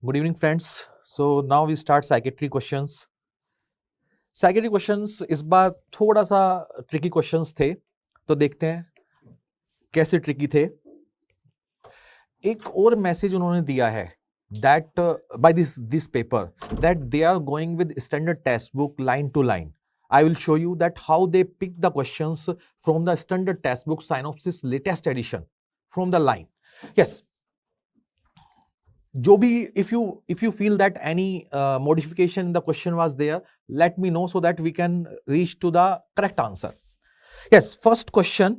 Good evening, friends. So now we start psychiatry questions. Psychiatry questions इस बार थोड़ा सा tricky questions थे, तो देखते हैं कैसे ट्रिकी थे. एक और मैसेज उन्होंने दिया है that by this paper that they are going with standard textbook line to line. I will show you that how they pick the questions from the standard textbook synopsis latest edition from the line. Yes. जो भी if you feel that any modification in the question was there, let me know so that we can reach to the correct answer. Yes, first question,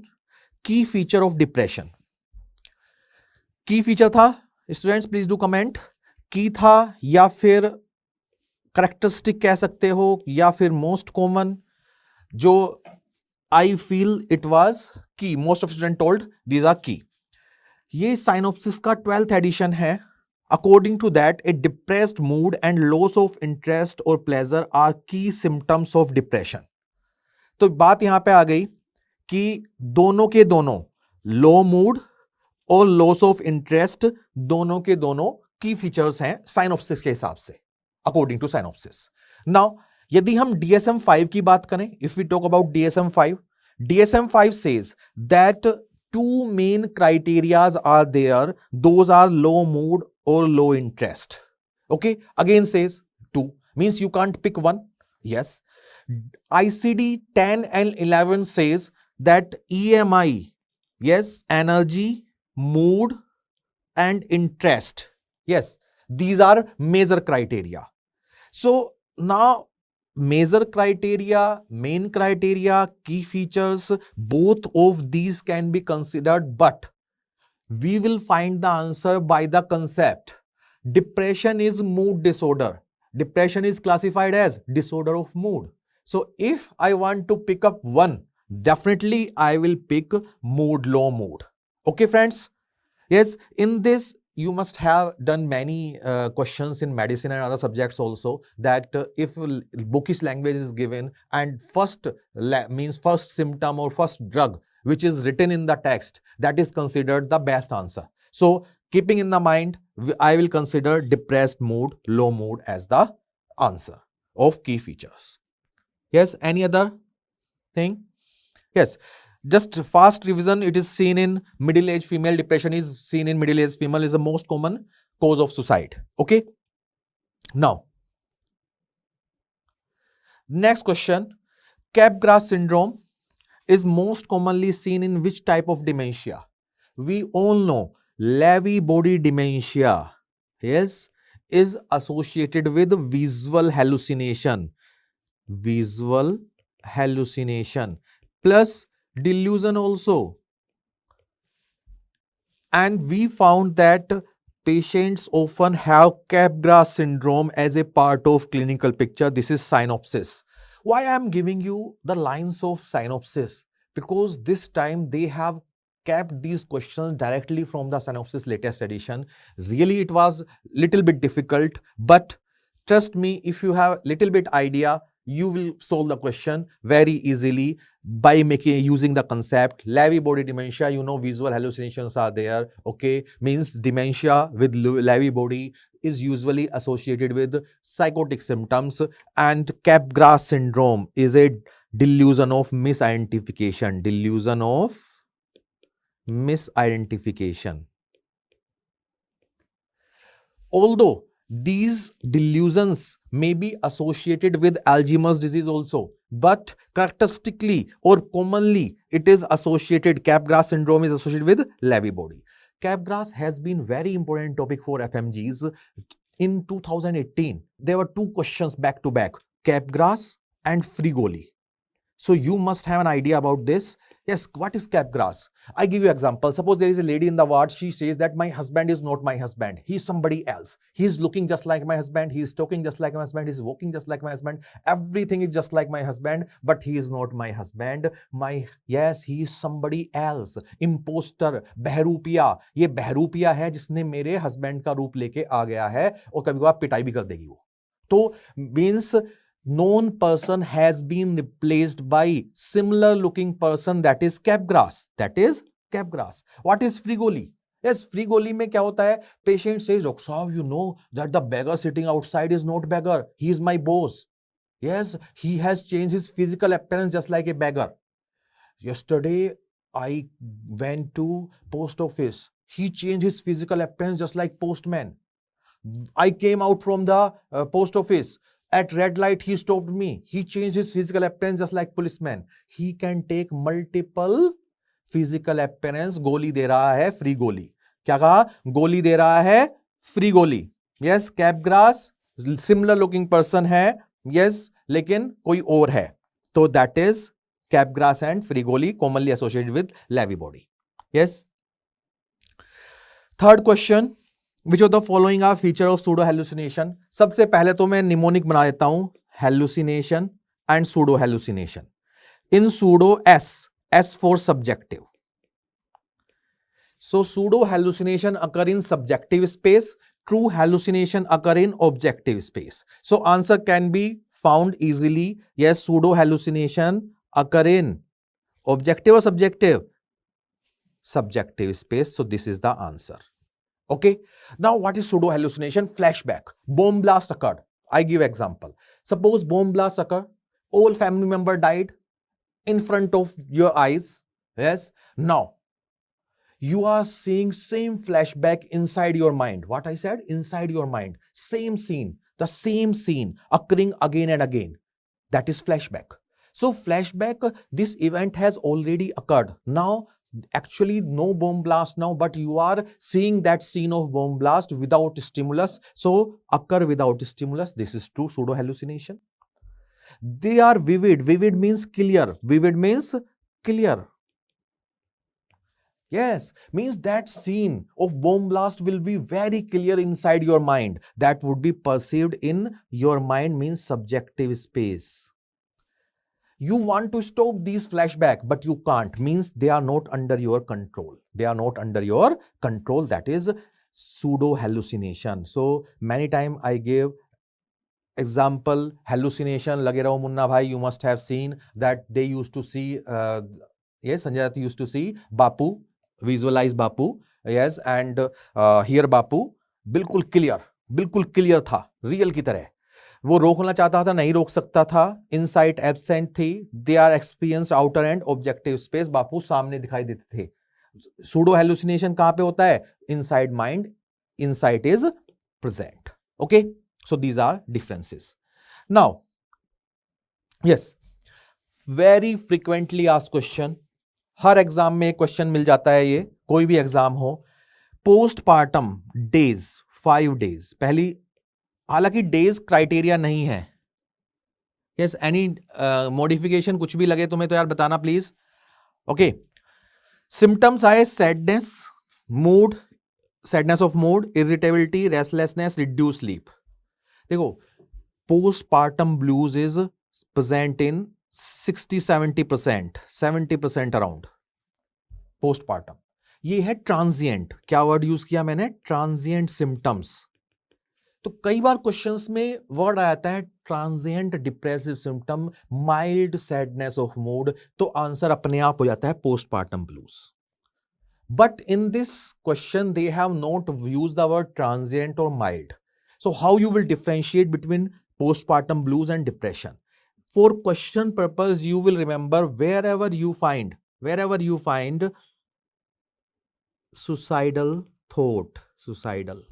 key feature of depression. की feature था, students please do comment, की था या फिर characteristic कह सकते हो या फिर मोस्ट कॉमन. जो आई फील इट वाज की, most of student told these are key. ये साइनोप्सिस का 12th एडिशन है. According to that a depressed mood and loss of interest और pleasure are key symptoms of depression. तो बात यहां पे आ गई कि दोनों के दोनों, लो मूड और लॉस ऑफ इंटरेस्ट, दोनों के दोनों की फीचर्स हैं साइनोप्सिस के हिसाब से, अकॉर्डिंग टू साइनोप्सिस. नाउ यदि हम DSM-5 की बात करें, if we talk about DSM-5, DSM-5 says that two main criterias are there. Those are low mood or low interest. Okay, again says two, means you can't pick one. Yes. ICD 10 and 11 says that EMI, yes, energy, mood and interest, yes, these are major criteria. So now major criteria, main criteria, key features, both of these can be considered, but we will find the answer by the concept. Depression is mood disorder. Depression is classified as disorder of mood. So if I want to pick up one, definitely I will pick mood, low mood. Okay, friends? Yes, in this you must have done many questions in medicine and other subjects also, that if bookish language is given and first means first symptom or first drug which is written in the text, that is considered the best answer. So keeping in the mind, I will consider depressed mood, low mood as the answer of key features. Yes, any other thing? Yes. Just fast revision, it is seen in middle-aged female. Depression is seen in middle-aged female, is the most common cause of suicide. Okay. Now, next question. Capgras syndrome is most commonly seen in which type of dementia? We all know Lewy body dementia, yes, is associated with visual hallucination. Visual hallucination plus delusion also. And we found that patients often have Capgras syndrome as a part of clinical picture. This is synopsis. Why I am giving you the lines of synopsis? Because this time they have kept these questions directly from the synopsis latest edition. Really it was little bit difficult, but trust me, if you have little bit idea, you will solve the question very easily by using the concept. Lewy body dementia, you know, visual hallucinations are there. Okay, means dementia with Lewy body is usually associated with psychotic symptoms, and Capgras syndrome is a delusion of misidentification. Delusion of misidentification. Although these delusions may be associated with Alzheimer's disease also, but characteristically or commonly it is associated, Capgras syndrome is associated with Lewy body. Capgras has been very important topic for FMGs. In 2018, there were two questions back to back, Capgras and Frigoli. So you must have an idea about this. Yes, what is Capgras? I give you example. Suppose there is a lady in the ward. She says that my husband is not my husband. He is somebody else. He is looking just like my husband. He is talking just like my husband. He is walking just like my husband. Everything is just like my husband, but he is not my husband. Yes, he is somebody else. Imposter, बहरूपिया. ये बहरूपिया है जिसने मेरे husband का रूप लेके आ गया है और कभी कभार पिटाई भी कर देगी वो. तो means known person has been replaced by similar looking person, that is Capgras. That is Capgras. What is Frigoli? Yes, free गोली में क्या होता है, पेशेंट सेज डॉक्टर साहब you know that the beggar sitting outside is not beggar, he is my boss. Yes, he has changed his physical appearance just like a beggar. Yesterday I went to post office, he changed his physical appearance just like postman. I came out from the post office. At red light, he stopped me. He changed his physical appearance just like policeman. He can take multiple physical appearance. गोली दे रहा है free गोली. क्या कहा? गोली दे रहा है free गोली. Yes, कैपग्रास सिमिलर लुकिंग पर्सन है. Yes, लेकिन कोई और है. तो that is कैपग्रास एंड फ्री गोली commonly associated with Lewy body. Yes. Third question. Which of the following are feature of pseudo hallucination? सबसे पहले तो मैं निमोनिक बना देता हूं, hallucination and pseudo hallucination. In pseudo, S for subjective. So pseudo hallucination occur in subjective space, true hallucination occur in objective space. So answer can be found easily. Yes, pseudo hallucination occur in objective or subjective? Subjective space. So this is the answer. Okay. Now, what is pseudo hallucination? Flashback. Bomb blast occurred. I give example. Suppose bomb blast occurred. All family member died in front of your eyes. Yes. Now, you are seeing same flashback inside your mind. What I said? Inside your mind. Same scene. The same scene occurring again and again. That is flashback. So flashback, this event has already occurred. Now, actually no bomb blast now, but you are seeing that scene of bomb blast without stimulus. So occur without stimulus. This is true pseudo hallucination. They are vivid. Vivid means clear. Vivid means clear. Yes, means that scene of bomb blast will be very clear inside your mind. That would be perceived in your mind, means subjective space. You want to stop these flashback, but you can't, means they are not under your control. They are not under your control. That is pseudo hallucination. So many times I give example hallucination. Lage raho Munna bhai, you must have seen that they used to see, yes, Sanjay Dutt used to see Bapu, visualize Bapu, yes, and here Bapu, बिल्कुल clear था, real की तरह. वो रोकना चाहता था, नहीं रोक सकता था. इनसाइट एब्सेंट थी. They are experience outer and objective space. Bapu सामने दिखाई देते थे. सूडो हेलुसिनेशन कहां पे होता है? Inside mind. Insight is present. Okay, so these are differences. Now yes, very frequently asked question. हर एग्जाम में क्वेश्चन मिल जाता है. ये कोई भी एग्जाम हो. Postpartum days, 5 days. पहली, हालांकि डेज क्राइटेरिया नहीं है. यस, एनी मॉडिफिकेशन कुछ भी लगे तुम्हें तो यार बताना प्लीज. ओके, सिम्टम्स आए sadness, mood, sadness of mood, irritability, restlessness, reduce sleep. देखो, postpartum blues is present in 60-70%, 70% around postpartum. ये है ट्रांजिएंट. क्या वर्ड यूज किया मैंने? Transient symptoms. तो कई बार क्वेश्चंस में वर्ड आता है transient depressive symptom, mild sadness of mood, तो आंसर अपने आप हो जाता है postpartum blues. But in this question they have not used the word transient और mild. So how you will differentiate between postpartum blues and depression? For question purpose you will remember wherever you find suicidal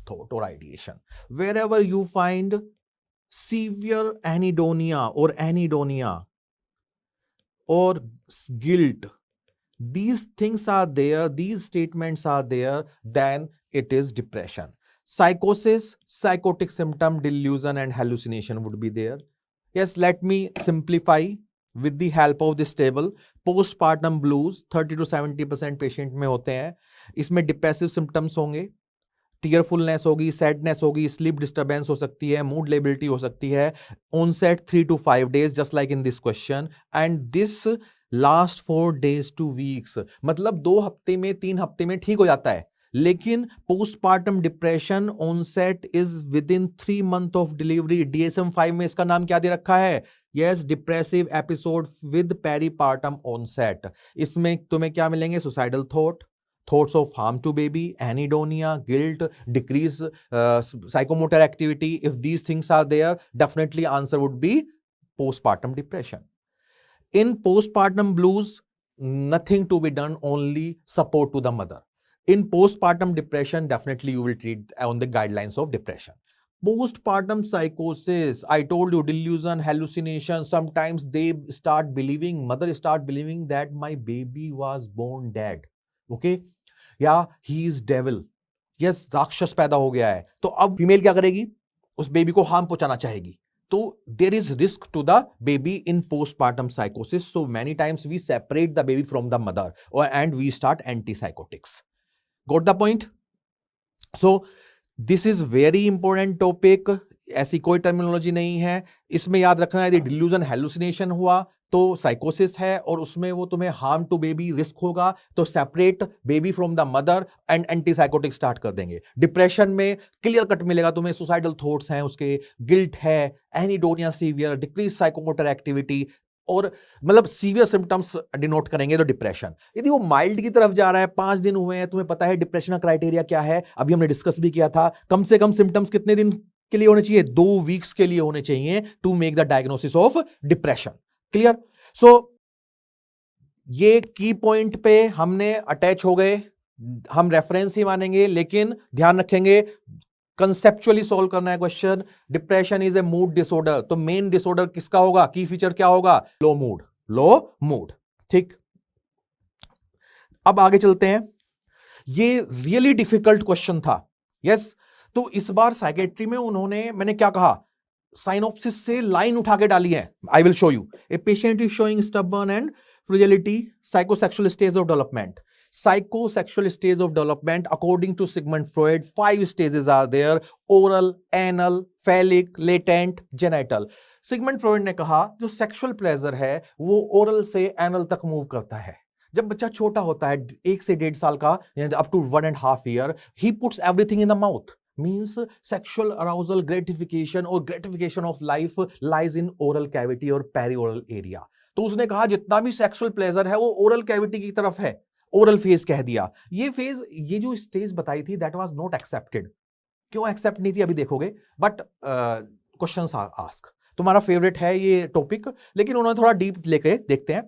thought or ideation, wherever you find severe anhedonia or guilt, these things are there, these statements are there, then it is depression. Psychosis, psychotic symptom, delusion and hallucination would be there. Yes, let me simplify with the help of this table. Postpartum blues 30 to 70% patient में होते हैं. इसमें depressive symptoms होंगे, टीयरफुलनेस होगी, sadness होगी, sleep disturbance हो सकती है, मूड लेबिलिटी हो सकती है. Onset 3 to 5 days just like in this question, and this last 4 days to weeks. मतलब 2 हफ्ते में, 3 हफ्ते में ठीक हो जाता है. लेकिन postpartum depression onset is within 3 months of delivery. DSM-5 में इसका नाम क्या दे रखा है? Yes, depressive episode with peripartum onset. इसमें तुम्हें क्या मिलेंगे? Suicidal thought, thoughts of harm to baby, anhedonia, guilt, decrease psychomotor activity. If these things are there, definitely answer would be postpartum depression. In postpartum blues, nothing to be done, only support to the mother. In postpartum depression, definitely you will treat on the guidelines of depression. Postpartum psychosis, I told you, delusion, hallucination. Sometimes they start believing, mother start believing that my baby was born dead. Okay, या he is devil, yes राक्षस पैदा हो गया है, तो अब female क्या करेगी, उस बेबी को हार्म पहुंचाना चाहेगी. तो there is risk to the baby in postpartum साइकोसिस. So many times we separate the baby from the mother and we start antipsychotics. Got the point? So this is very important topic. ऐसी कोई terminology नहीं है. इसमें याद रखना है, यदि डिल्यूजन हैलुसिनेशन हुआ तो साइकोसिस है, और उसमें वो तुम्हें हार्म टू बेबी रिस्क होगा, तो separate baby from the mother and antipsychotic start कर देंगे. डिप्रेशन में क्लियर कट मिलेगा तुम्हें, सुसाइडल थॉट्स हैं उसके, गिल्ट है, एनीडोनिया सीवियर, डिक्रीज साइकोमोटर एक्टिविटी, और मतलब सीवियर सिम्टम्स डिनोट करेंगे तो डिप्रेशन. यदि वो माइल्ड की तरफ जा रहा है, 5 दिन हुए हैं, तुम्हें पता है डिप्रेशन का क्राइटेरिया क्या है, अभी हमने डिस्कस भी किया था. कम से कम सिम्टम्स कितने दिन के लिए होने चाहिए? 2 वीक्स के लिए होने चाहिए to make the diagnosis of depression. Clear? So ये की पॉइंट पे हमने अटैच हो गए. हम रेफरेंस ही मानेंगे, लेकिन ध्यान रखेंगे कंसेप्चुअली सॉल्व करना है question. Depression is a mood disorder, तो मेन डिसऑर्डर किसका होगा, की फीचर क्या होगा? लो मूड. लो मूड. ठीक, अब आगे चलते हैं. ये रियली डिफिकल्ट क्वेश्चन था. यस, तो इस बार साइकेट्री में उन्होंने, मैंने क्या कहा, साइनोप्सिस से लाइन उठा के डाली है. I will show you. A patient is showing stubborn and frugality, psychosexual stage of development. Psychosexual stage of development, according to Sigmund Freud, 5 stages are there: oral, anal, phallic, latent, genital. Sigmund Freud ने कहा जो sexual pleasure है वो oral से anal तक move करता है. जब बच्चा छोटा होता है, 1 से 1.5 साल का, up to 1.5 year, he puts everything in the mouth. Means sexual arousal, gratification और gratification of life lies in oral cavity और perioral area. तो उसने कहा जितना भी सेक्सुअल प्लेजर है वो ओरल कैविटी की तरफ है. ओरल फेज कह दिया. ये फेज, ये जो स्टेज बताई थी, दैट वाज नॉट एक्सेप्टेड. क्यों एक्सेप्ट नहीं थी अभी देखोगे, बट क्वेश्चंस आस्क. तुम्हारा फेवरेट है ये टॉपिक, लेकिन उन्होंने थोड़ा डीप लेके देखते हैं.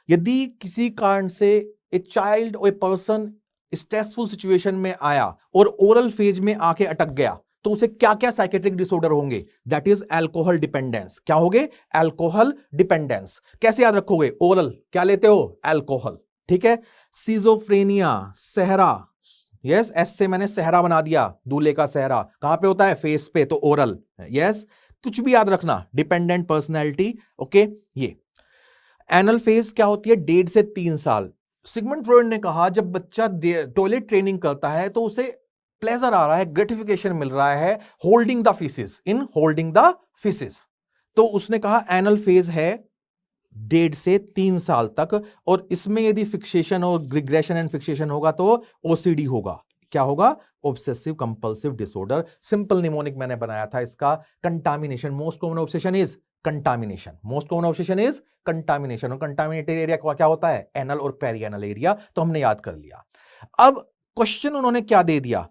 यदि किसी कारण से ए चाइल्ड और ए पर्सन स्ट्रेसफुल सिचुएशन में आया और ओरल फेज में आके अटक गया, तो उसे क्या क्या साइकेट्रिक डिसऑर्डर होंगे? That is alcohol dependence. क्या होगे? Alcohol dependence. कैसे याद रखोगे? ओरल क्या लेते हो? अल्कोहल. ठीक है. सिजोफ्रेनिया, सहरा, यस, एस से मैंने सहरा बना दिया, दूल्हे का सहरा. कहां पे होता है? फेस पे, तो ओरल. यस, कुछ भी याद रखना. Dependent personality. ओके. ये एनल फेज क्या होती है? 1.5 से 3 साल. सिगमंड फ्रॉइड ने कहा जब बच्चा टॉयलेट ट्रेनिंग करता है तो उसे प्लेजर आ रहा है, ग्रेटिफिकेशन मिल रहा है holding the faeces, in holding the faeces. तो उसने कहा एनल फेज है 1.5 से 3 साल तक, और इसमें यदि फिक्सेशन और रिग्रेशन एंड फिक्सेशन होगा तो ओसीडी होगा. क्या होगा? Obsessive compulsive disorder. Simple mnemonic मैंने बनाया था इसका. Contamination, most common obsession is contamination. Most common obsession is contamination. और कंटामिनेटेड एरिया क्या होता है? एनल और पेरिएनल एरिया. तो हमने याद कर लिया. अब क्वेश्चन उन्होंने क्या दे दिया?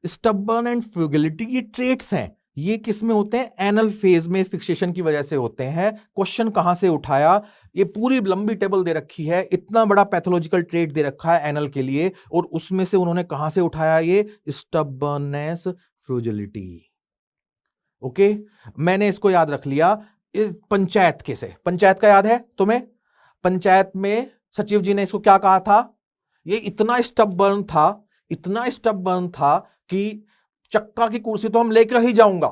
स्टबर्न एंड फ्यूगिलिटी, ये ट्रेट्स हैं. ये किस में होते हैं? एनल फेज में फिक्सेशन की वजह से होते हैं. क्वेश्चन कहां से उठाया? ये पूरी लंबी टेबल दे रखी है, इतना बड़ा पैथोलॉजिकल ट्रेट दे रखा है एनल के लिए, और उसमें से उन्होंने कहां से उठाया? ये स्टबर्ननेस, फ्यूजिलिटी. ओके, मैंने इसको याद रख लिया. इस पंचायत के से, पंचायत का याद है तुम्हें? पंचायत में सचिव जी ने इसको क्या कहा था? ये इतना स्टबर्न था, इतना स्टबर्न था कि चक्का की कुर्सी तो हम लेकर ही जाऊंगा,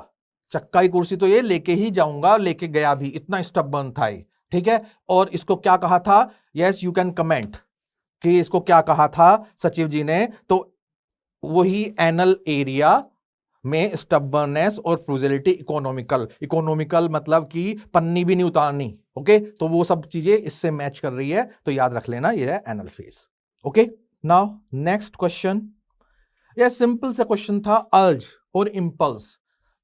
चक्का की कुर्सी तो ये लेके ही जाऊंगा, लेके गया भी. इतना स्टबर्न था ये. ठीक है. और इसको क्या कहा था? यस, यू कैन कमेंट कि इसको क्या कहा था सचिव जी ने. तो वही एनल एरिया में स्टबर्ननेस और फ्यूजिलिटी, इकोनॉमिकल. इकोनॉमिकल मतलब कि पन्नी भी नहीं उतारनी. ओके, तो वो सब चीजें इससे मैच कर रही है, तो याद रख लेना ये है anal phase. Okay, now next question. यह सिंपल सा क्वेश्चन था. अर्ज और इंपल्स.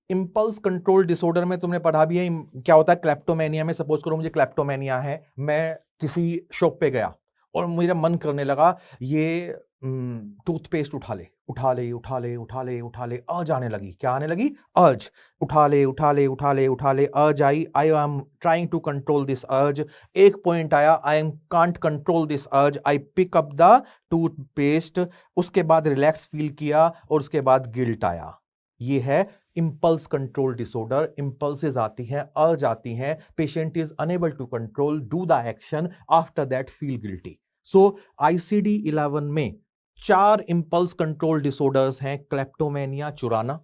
इंपल्स कंट्रोल डिसऑर्डर में तुमने पढ़ा भी है क्या होता है. क्लेप्टोमेनिया में, सपोज करो मुझे क्लेप्टोमेनिया है, मैं किसी शॉप पे गया, और मेरा मन करने लगा ये टूथपेस्ट उठा ले उठा ले उठा ले उठा ले उठा ले, अर्ज आने लगी। क्या आने लगी? अर्ज। उठा ले उठा ले उठा ले उठा ले, अर्ज आई। I am trying to control this urge. एक पॉइंट आया, I am can't control this urge, I pick up the toothpaste. उसके बाद रिलैक्स फील किया और उसके बाद गिल्ट आया। ये है इंपल्स कंट्रोल डिसऑर्डर। इंपल्सेस आती हैं, अर्ज आती हैं, patient is unable to control, do the action, after that feel guilty. So ICD-11 में 4 इंपल्स कंट्रोल डिसऑर्डर्स हैं। क्लेप्टोमेनिया, चुराना,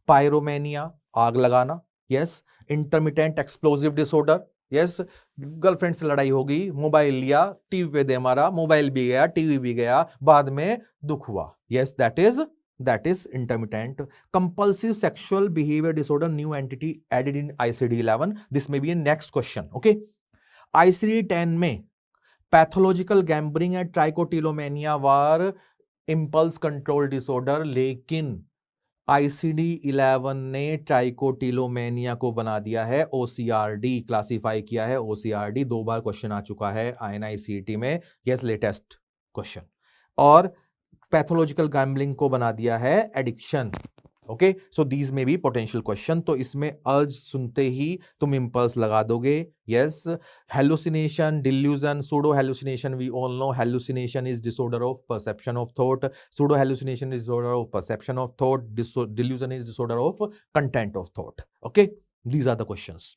पायरोमेनिया, आग लगाना, yes, intermittent explosive disorder, yes, girlfriend से लड़ाई हो गई, मोबाइल लिया, टीवी पे दे मारा, मोबाइल भी गया, टीवी भी गया, बाद में दुख हुआ, yes, that is intermittent. Compulsive sexual behavior disorder, new entity added in ICD-11. This may be a next question. Okay. ICD-10 में pathological gambling and trichotillomania were impulse control disorder, लेकिन ICD-11 ने trichotillomania को बना दिया है OCRD, classify किया है OCRD। 2 बार question आ चुका है INI-CET में, यस, लेटेस्ट क्वेश्चन। और पैथोलॉजिकल गैम्बलिंग को बना दिया है एडिक्शन। ओके, सो दीज में भी पोटेंशियल क्वेश्चन। तो इसमें अर्ज सुनते ही तुम इंपल्स लगा दोगे, yes. Hallucination, delusion, pseudo hallucination, we all know hallucination is disorder of perception of thought, pseudo hallucination is disorder of perception of thought, delusion is disorder of content of thought. Okay, these are the questions.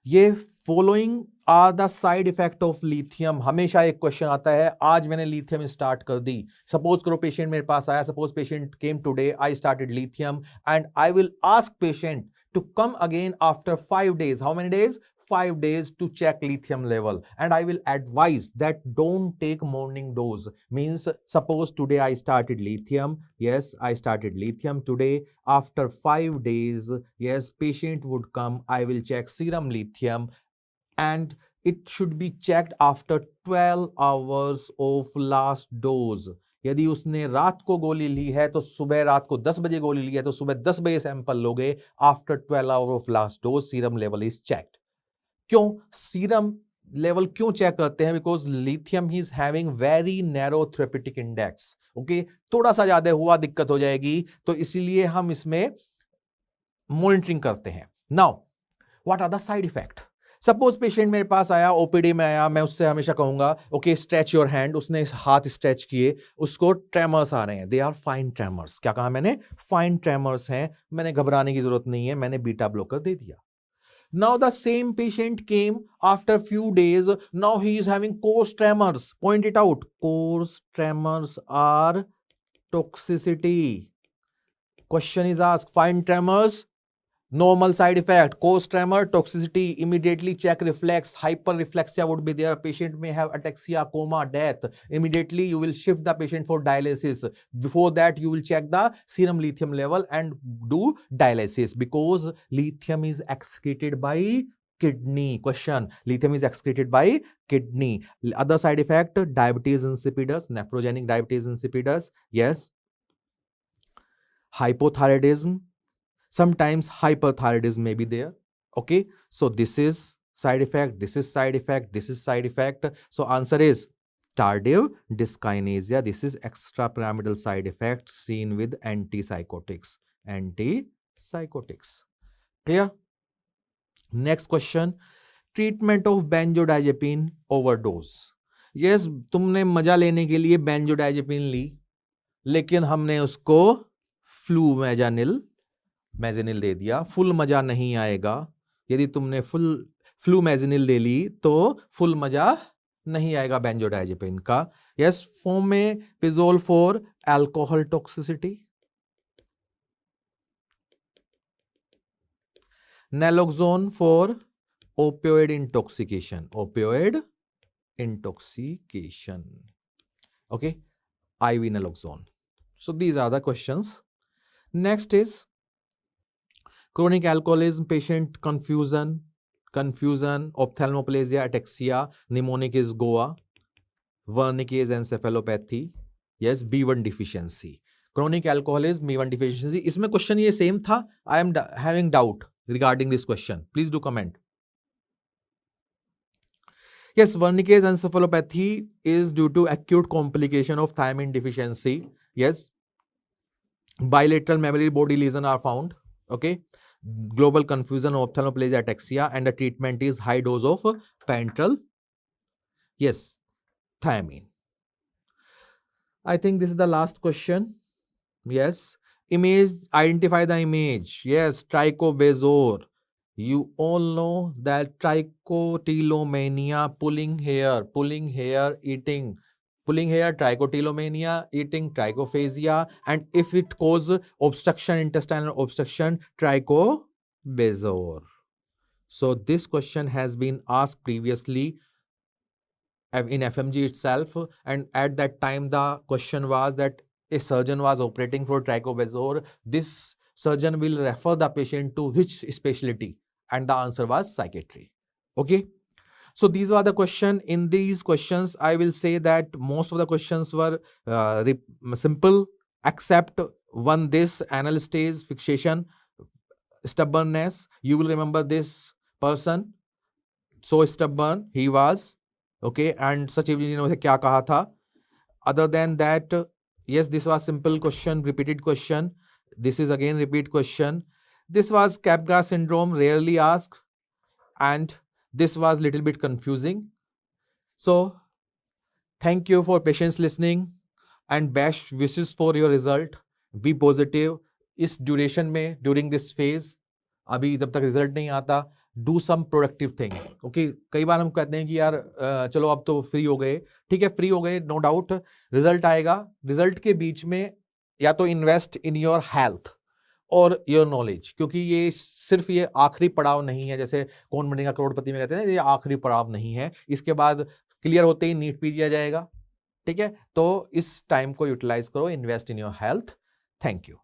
ये following are the side effect of lithium. हमेशा एक question आता है, आज मैंने lithium start कर दी, suppose करो patient मेरे पास आया, suppose patient came today, I started lithium and I will ask patient to come again after 5 days. How many days? 5 days to check lithium level, and I will advise that don't take morning dose. Means suppose today I started lithium, yes, I started lithium today, after 5 days, yes, patient would come, I will check serum lithium, and it should be checked after 12 hours of last dose. यदि उसने रात को गोली ली है तो सुबह, रात को 10 बजे गोली ली है तो सुबह 10 बजे सैंपल लोगे, after 12 hour of last dose serum level is checked. क्यों सीरम लेवल क्यों चेक करते हैं? Because lithium is having very narrow therapeutic index. Okay, थोड़ा सा ज्यादा हुआ दिक्कत हो जाएगी, तो इसीलिए हम इसमें मॉनिटरिंग करते हैं। Now what are the side effect? Suppose patient मेरे पास आया, ओपीडी में आया, मैं उससे हमेशा कहूंगा ओके स्ट्रेच योर हैंड, उसने हाथ स्ट्रेच किए, उसको ट्रेमर्स आ रहे हैं, दे आर फाइन ट्रेमर्स। क्या कहा मैंने? फाइन ट्रेमर्स हैं, मैंने घबराने की जरूरत नहीं है, मैंने बीटा ब्लॉकर दे दिया। Now the same patient came after few days, now he is having coarse tremors. Point it out. Coarse tremors are toxicity. Question is asked, fine tremors, normal side effect, coarse tremor, toxicity, immediately check reflex, hyperreflexia would be there, patient may have ataxia, coma, death, immediately you will shift the patient for dialysis. Before that you will check the serum lithium level and do dialysis, because lithium is excreted by kidney. Question, lithium is excreted by kidney. Other side effect, diabetes insipidus, nephrogenic diabetes insipidus, yes. Hypothyroidism, sometimes hyperthyroidism may be there. Okay, so this is side effect, this is side effect, this is side effect. So answer is tardive dyskinesia. This is extrapyramidal side effect seen with antipsychotics. Antipsychotics. Clear? Next question, treatment of benzodiazepine overdose. Yes, तुमने मजा लेने के लिए benzodiazepine ली, लेकिन हमने उसको फ्लूमेजानिल दे दिया, full मजा नहीं आएगा। यदि तुमने फ्लूमेजानिल ले ली तो फुल मजा नहीं आएगा बेंजोडाइजेपिन का। Yes, fomepizole for alcohol toxicity, naloxone for opioid intoxication, okay, IV naloxone. So these are the questions. Next is chronic alcoholism patient confusion, ophthalmoplegia, ataxia, mnemonic is Goa, Wernicke is encephalopathy, yes, B1 deficiency. Chronic alcoholism, B1 deficiency. इसमें question ये same था. I am having doubt regarding this question. Please do comment. Yes, Wernicke's encephalopathy is due to acute complication of thiamine deficiency. Yes, bilateral mammillary body lesion are found. Okay, global confusion, ophthalmoplegia, ataxia, and the treatment is high dose of parenteral. Yes, thiamine. I think this is the last question. Yes, image, identify the image. Yes, trichobazor. You all know that trichotillomania, pulling hair, eating, pulling hair, trichotillomania, eating, trichophasia, and if it cause obstruction, intestinal obstruction, trichobazor. So this question has been asked previously in FMG itself, and at that time the question was that a surgeon was operating for trichobazor. This surgeon will refer the patient to which specialty, and the answer was psychiatry. Okay, so these were the question. In these questions, I will say that most of the questions were simple, except one, this anal stage fixation, stubbornness. You will remember this person, so stubborn he was. Okay, and Sachiv ji ने उसे क्या कहा था. Other than that, yes, this was simple question, repeated question. This is again repeat question. This was Capgras syndrome, rarely asked, and this was little bit confusing. So thank you for patience listening and best wishes for your result. Be positive. इस duration में, during this phase, अभी जब तक result नहीं आता, do some productive thing. Okay, कई बार हम कहते हैं कि यार चलो अब तो फ्री हो गए. ठीक है, फ्री हो गए, नो डाउट, रिजल्ट आएगा. रिजल्ट के बीच में या तो इन्वेस्ट इन योर हेल्थ और योर नॉलेज, क्योंकि ये सिर्फ ये आखिरी पड़ाव नहीं है. जैसे कौन बनेगा करोड़पति में कहते हैं, ये आखिरी पड़ाव नहीं है. इसके बाद क्लियर होते ही नीट पीजी आ जाएगा. ठीक है, तो इस टाइम को यूटिलाइज करो, invest in your health. Thank you.